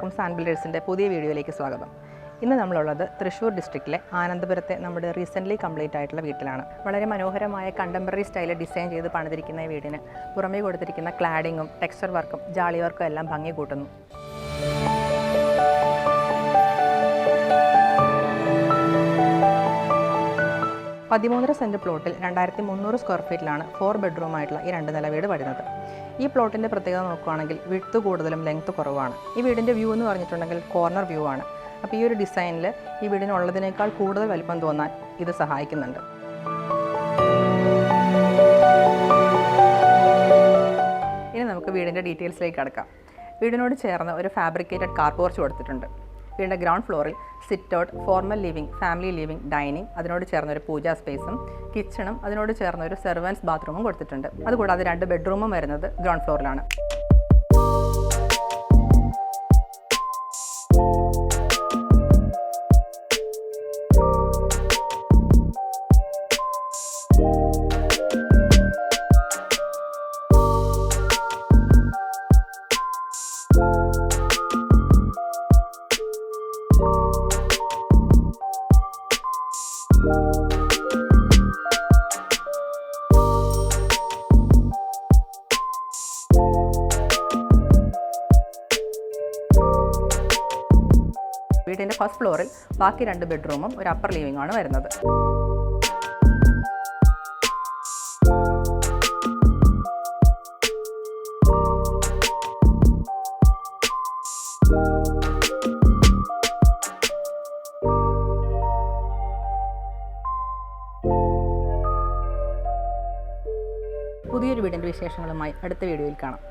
എല്ലാവർക്കും സാൻ ബിൽഡേഴ്സിൻ്റെ പുതിയ വീഡിയോയിലേക്ക് സ്വാഗതം. ഇന്ന് നമ്മളുള്ളത് തൃശ്ശൂർ ഡിസ്ട്രിക്റ്റിലെ ആനന്ദപുരത്തെ നമ്മുടെ റീസെൻ്റ്ലി കംപ്ലീറ്റ് ആയിട്ടുള്ള വീട്ടിലാണ്. വളരെ മനോഹരമായ കണ്ടംപററി സ്റ്റൈലിൽ ഡിസൈൻ ചെയ്ത് പണിതിരിക്കുന്ന ഈ വീടിന് പുറമേ കൊടുത്തിരിക്കുന്ന ക്ലാഡിങ്ങും ടെക്സ്ചർ വർക്കും ജാളി വർക്കും എല്ലാം ഭംഗി കൂട്ടുന്നു. പതിമൂന്നര സെൻറ്റ് പ്ലോട്ടിൽ 2300 സ്ക്വയർ ഫീറ്റിലാണ് 4 ബെഡ്റൂമായിട്ടുള്ള ഈ 2 നില വീട് വരുന്നത്. ഈ പ്ലോട്ടിൻ്റെ പ്രത്യേകത നോക്കുകയാണെങ്കിൽ വിഡ്ത്ത് കൂടുതലും ലെങ്ത്ത് കുറവാണ്. ഈ വീടിൻ്റെ വ്യൂ എന്ന് പറഞ്ഞിട്ടുണ്ടെങ്കിൽ കോർണർ വ്യൂ ആണ്. അപ്പോൾ ഈ ഒരു ഡിസൈനിൽ ഈ വീടിനുള്ളതിനേക്കാൾ കൂടുതൽ വലിപ്പം തോന്നാൻ ഇത് സഹായിക്കുന്നുണ്ട്. ഇനി നമുക്ക് വീടിൻ്റെ ഡീറ്റെയിൽസിലേക്ക് കടക്കാം. വീടിനോട് ചേർന്ന് ഒരു ഫാബ്രിക്കേറ്റഡ് കാർ പോർച്ച് കൊടുത്തിട്ടുണ്ട്. വീടിൻ്റെ ഗ്രൗണ്ട് ഫ്ലോറിൽ sit out, formal living, family living, dining, അതിനോട് ചേർന്നൊരു പൂജാ സ്പേസും കിച്ചണും അതിനോട് ചേർന്നൊരു സെർവൻസ് ബാത്റൂമും കൊടുത്തിട്ടുണ്ട്. അതുകൂടാതെ 2 ബെഡ്റൂമും വരുന്നത് ഗ്രൗണ്ട് ഫ്ലോറിലാണ്. വീടിൻ്റെ ഫസ്റ്റ് ഫ്ലോറിൽ ബാക്കി 2 ബെഡ്റൂമും ഒരു അപ്പർ ലിവിംഗ് ആണ് വരുന്നത്. പുതിയൊരു വീടിൻ്റെ വിശേഷങ്ങളുമായി അടുത്ത വീഡിയോയിൽ കാണാം.